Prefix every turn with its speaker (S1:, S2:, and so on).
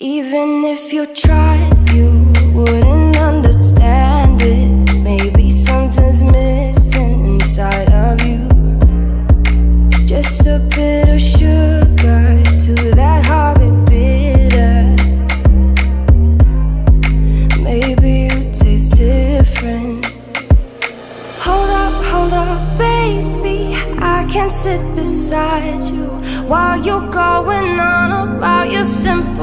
S1: Even if you tried, you wouldn't understand it. Maybe something's missing inside of you. Just a bit of sugar to that horrid bitter. Maybe you taste different. Hold up, baby, I can sit beside you while you're going on about your simple